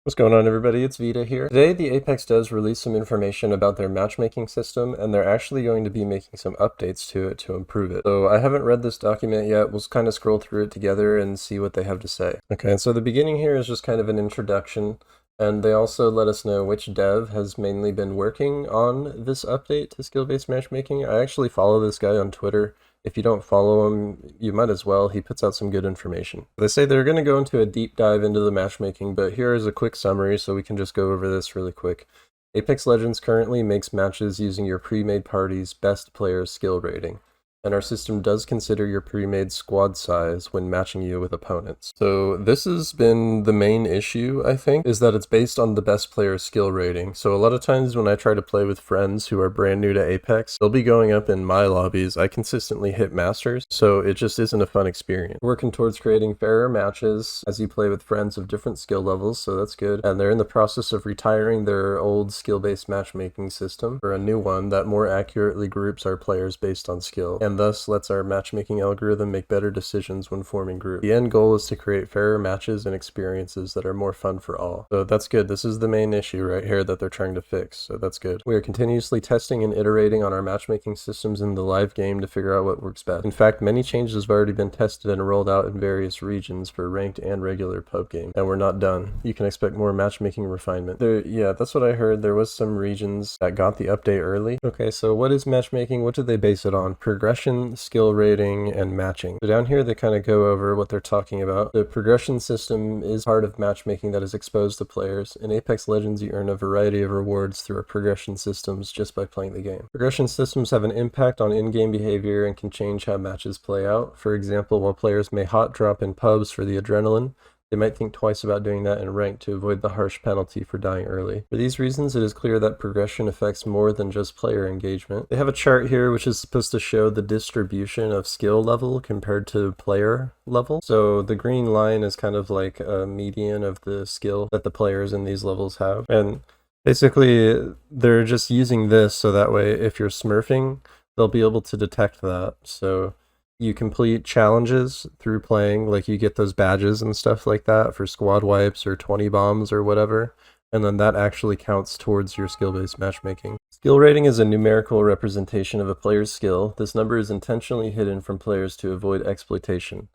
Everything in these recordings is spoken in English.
What's going on, everybody? It's Vita here. Today, the Apex does release some information about their matchmaking system, and they're actually going to be making some updates to it to improve it. So I haven't read this document yet. We'll kind of scroll through it together and see what they have to say. Okay, and so the beginning here is just kind of an introduction, and they also let us know which dev has mainly been working on this update to skill-based matchmaking. I actually follow this guy on Twitter. If you don't follow him, you might as well. He puts out some good information. They say they're going to go into a deep dive into the matchmaking, but here is a quick summary so we can just go over this really quick. Apex Legends currently makes matches using your pre-made party's best player's skill rating, and our system does consider your pre-made squad size when matching you with opponents. So this has been the main issue, I think, is that it's based on the best player's skill rating. So a lot of times when I try to play with friends who are brand new to Apex, they'll be going up in my lobbies. I consistently hit masters, so it just isn't a fun experience. Working towards creating fairer matches as you play with friends of different skill levels, so that's good. And they're in the process of retiring their old skill-based matchmaking system for a new one that more accurately groups our players based on skill, and thus lets our matchmaking algorithm make better decisions when forming groups. The end goal is to create fairer matches and experiences that are more fun for all. So that's good. This is the main issue right here that they're trying to fix, so that's good. We are continuously testing and iterating on our matchmaking systems in the live game to figure out what works best. In fact, many changes have already been tested and rolled out in various regions for ranked and regular pub games, and we're not done. You can expect more matchmaking refinement. Yeah, that's what I heard. There was some regions that got the update early. Okay, so what is matchmaking? What do they base it on? Progression, skill rating, and matching. So down here they kind of go over what they're talking about. The progression system is part of matchmaking that is exposed to players. In Apex Legends, you earn a variety of rewards through our progression systems just by playing the game. Progression systems have an impact on in-game behavior and can change how matches play out. For example, while players may hot drop in pubs for the adrenaline, they might think twice about doing that in ranked to avoid the harsh penalty for dying early. For these reasons, it is clear that progression affects more than just player engagement. They have a chart here which is supposed to show the distribution of skill level compared to player level. So the green line is kind of like a median of the skill that the players in these levels have. And basically, they're just using this so that way if you're smurfing, they'll be able to detect that. So you complete challenges through playing, like you get those badges and stuff like that for squad wipes or 20 bombs or whatever, and then that actually counts towards your skill-based matchmaking. Skill rating is a numerical representation of a player's skill. This number is intentionally hidden from players to avoid exploitation.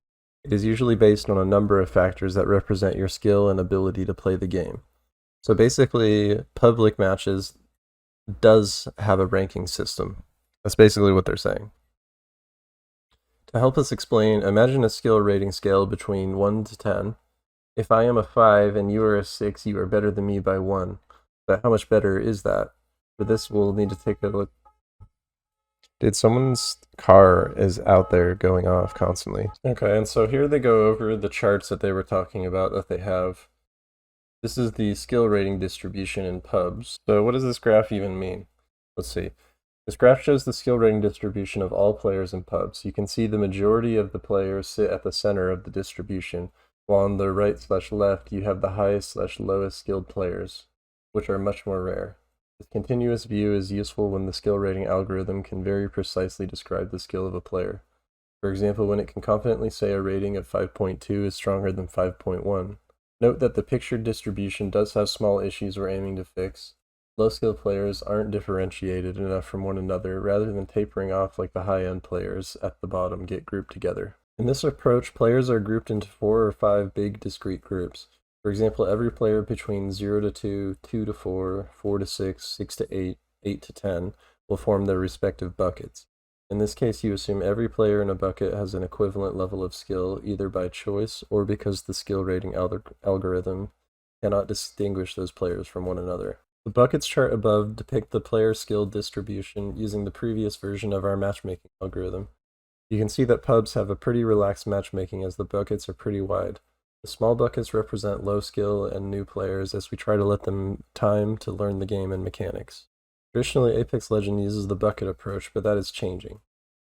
It is usually based on a number of factors that represent your skill and ability to play the game. So basically, public matches does have a ranking system. That's basically what they're saying. To help us explain, imagine a skill rating scale between 1 to 10. If I am a 5 and you are a 6, you are better than me by 1. But how much better is that? For this, we'll need to take a look. Dude, someone's car is out there going off constantly. Okay, and so here they go over the charts that they were talking about that they have. This is the skill rating distribution in pubs. So what does this graph even mean? Let's see. This graph shows the skill rating distribution of all players in pubs. You can see the majority of the players sit at the center of the distribution, while on the right/left you have the highest/lowest skilled players, which are much more rare. This continuous view is useful when the skill rating algorithm can very precisely describe the skill of a player. For example, when it can confidently say a rating of 5.2 is stronger than 5.1. Note that the pictured distribution does have small issues we're aiming to fix. Low-skill players aren't differentiated enough from one another, rather than tapering off like the high-end players at the bottom get grouped together. In this approach, players are grouped into 4 or 5 big discrete groups. For example, every player between 0 to 2, 2 to 4, 4 to 6, 6 to 8, 8 to 10 will form their respective buckets. In this case, you assume every player in a bucket has an equivalent level of skill, either by choice or because the skill rating algorithm cannot distinguish those players from one another. The buckets chart above depict the player skill distribution using the previous version of our matchmaking algorithm. You can see that pubs have a pretty relaxed matchmaking as the buckets are pretty wide. The small buckets represent low skill and new players as we try to let them time to learn the game and mechanics. Traditionally, Apex Legends uses the bucket approach, but that is changing.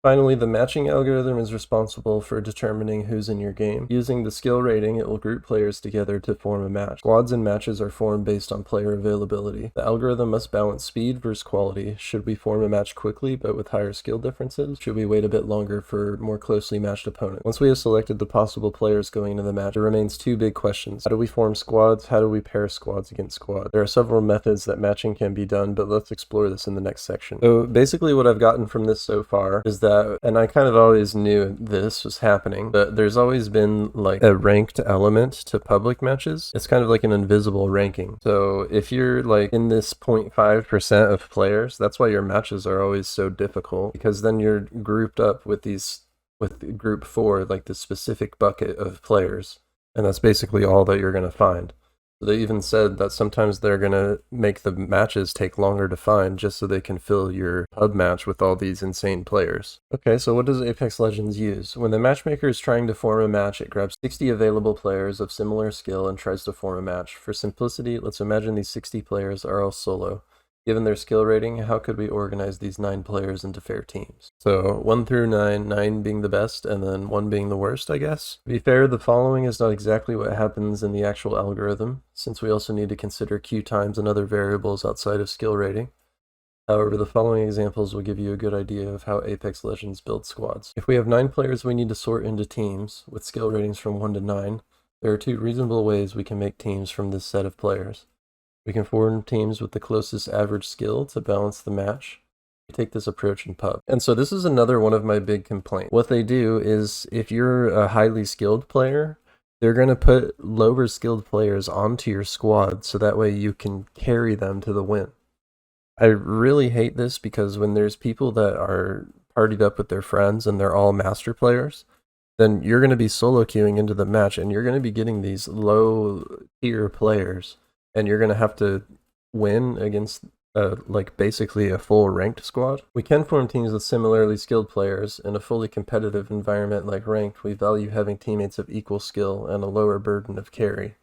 Finally, the matching algorithm is responsible for determining who's in your game. Using the skill rating, it will group players together to form a match. Squads and matches are formed based on player availability. The algorithm must balance speed versus quality. Should we form a match quickly but with higher skill differences? Should we wait a bit longer for more closely matched opponents? Once we have selected the possible players going into the match, there remains two big questions. How do we form squads? How do we pair squads against squads? There are several methods that matching can be done, but let's explore this in the next section. So basically what I've gotten from this so far is that, and I kind of always knew this was happening, but there's always been like a ranked element to public matches. It's kind of like an invisible ranking. So if you're like in this 0.5% of players, that's why your matches are always so difficult, because then you're grouped up with group 4, like the specific bucket of players. And that's basically all that you're going to find. They even said that sometimes they're going to make the matches take longer to find just so they can fill your pub match with all these insane players. Okay, so what does Apex Legends use? When the matchmaker is trying to form a match, it grabs 60 available players of similar skill and tries to form a match. For simplicity, let's imagine these 60 players are all solo. Given their skill rating, how could we organize these 9 players into fair teams? So 1 through 9, 9 being the best and then 1 being the worst, I guess. To be fair, the following is not exactly what happens in the actual algorithm, since we also need to consider queue times and other variables outside of skill rating. However, the following examples will give you a good idea of how Apex Legends builds squads. If we have 9 players we need to sort into teams, with skill ratings from 1 to 9, there are 2 reasonable ways we can make teams from this set of players. We can form teams with the closest average skill to balance the match. We take this approach in pub. And so this is another one of my big complaints. What they do is, if you're a highly skilled player, they're going to put lower skilled players onto your squad so that way you can carry them to the win. I really hate this, because when there's people that are partied up with their friends and they're all master players, then you're going to be solo queuing into the match and you're going to be getting these low tier players. And you're going to have to win against like basically a full ranked squad. We can form teams with similarly skilled players. In a fully competitive environment like ranked, we value having teammates of equal skill and a lower burden of carry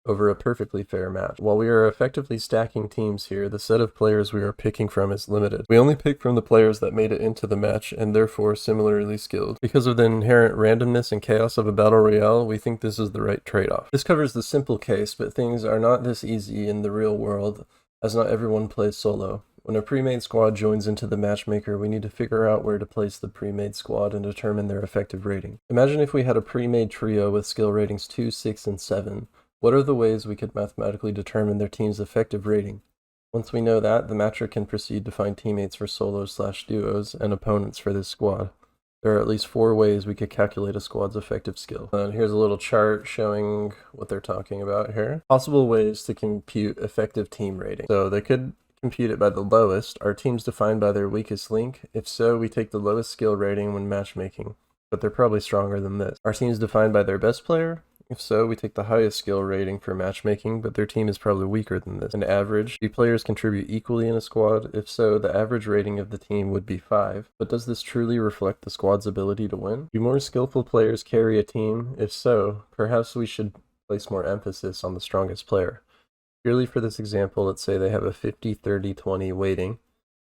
over a perfectly fair match. While we are effectively stacking teams here, the set of players we are picking from is limited. We only pick from the players that made it into the match and therefore similarly skilled. Because of the inherent randomness and chaos of a battle royale, we think this is the right trade-off. This covers the simple case, but things are not this easy in the real world, as not everyone plays solo. When a pre-made squad joins into the matchmaker, we need to figure out where to place the pre-made squad and determine their effective rating. Imagine if we had a pre-made trio with skill ratings 2, 6, and 7. What are the ways we could mathematically determine their team's effective rating? Once we know that, the matcher can proceed to find teammates for solos/duos and opponents for this squad. There are at least 4 ways we could calculate a squad's effective skill. Here's a little chart showing what they're talking about here. Possible ways to compute effective team rating. So they could compute it by the lowest. Are teams defined by their weakest link? If so, we take the lowest skill rating when matchmaking, but they're probably stronger than this. Are teams defined by their best player? If so, we take the highest skill rating for matchmaking, but their team is probably weaker than this. An average, do players contribute equally in a squad? If so, the average rating of the team would be 5. But does this truly reflect the squad's ability to win? Do more skillful players carry a team? If so, perhaps we should place more emphasis on the strongest player. Purely for this example, let's say they have a 50-30-20 weighting.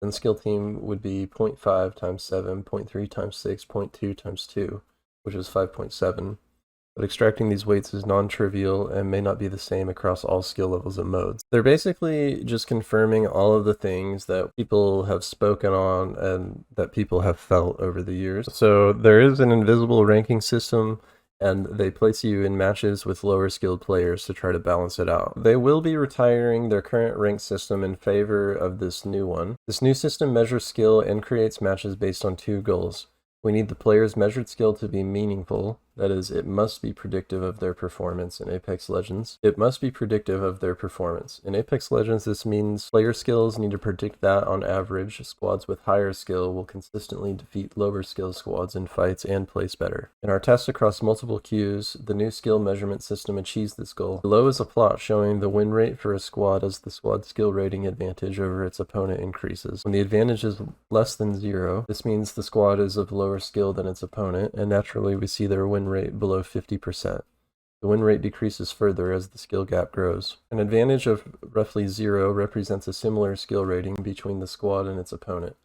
Then the skill team would be 0.5 times 7, 0.3 times 6, 0.2 times 2, which is 5.7. But extracting these weights is non-trivial and may not be the same across all skill levels and modes. They're basically just confirming all of the things that people have spoken on and that people have felt over the years. So there is an invisible ranking system, and they place you in matches with lower skilled players to try to balance it out. They will be retiring their current rank system in favor of this new one. This new system measures skill and creates matches based on 2 goals. We need the player's measured skill to be meaningful. That is, it must be predictive of their performance in Apex Legends. It must be predictive of their performance. In Apex Legends, this means player skills need to predict that on average, squads with higher skill will consistently defeat lower skill squads in fights and place better. In our tests across multiple queues, the new skill measurement system achieves this goal. Below is a plot showing the win rate for a squad as the squad's skill rating advantage over its opponent increases. When the advantage is less than 0, this means the squad is of lower skill than its opponent, and naturally we see their win rate below 50%. The win rate decreases further as the skill gap grows. An advantage of roughly 0 represents a similar skill rating between the squad and its opponent.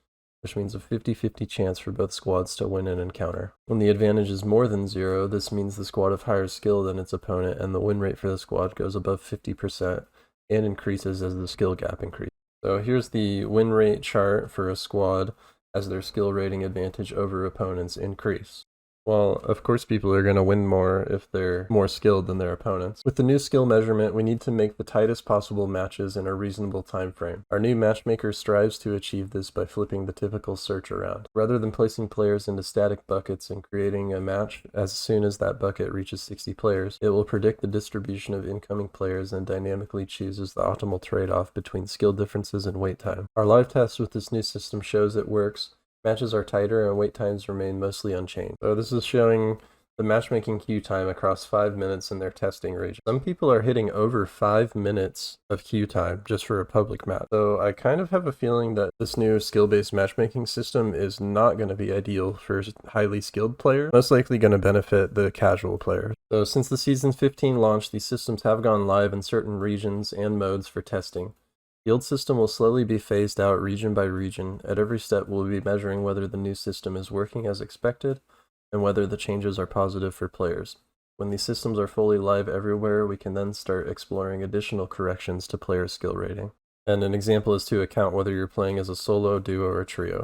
which means a 50-50 chance for both squads to win an encounter. When the advantage is more than 0, this means the squad of higher skill than its opponent, and the win rate for the squad goes above 50% and increases as the skill gap increases. So here's the win rate chart for a squad as their skill rating advantage over opponents increase. Well, of course people are going to win more if they're more skilled than their opponents. With the new skill measurement, we need to make the tightest possible matches in a reasonable time frame. Our new matchmaker strives to achieve this by flipping the typical search around. Rather than placing players into static buckets and creating a match as soon as that bucket reaches 60 players, it will predict the distribution of incoming players and dynamically chooses the optimal trade-off between skill differences and wait time. Our live test with this new system shows it works. Matches are tighter and wait times remain mostly unchanged. So this is showing the matchmaking queue time across 5 minutes in their testing region. Some people are hitting over 5 minutes of queue time just for a public match. So I kind of have a feeling that this new skill-based matchmaking system is not going to be ideal for highly skilled players, most likely going to benefit the casual players. So since the Season 15 launch, these systems have gone live in certain regions and modes for testing. The old system will slowly be phased out region by region. At every step, we'll be measuring whether the new system is working as expected and whether the changes are positive for players. When these systems are fully live everywhere, we can then start exploring additional corrections to player skill rating. And an example is to account whether you're playing as a solo, duo, or trio.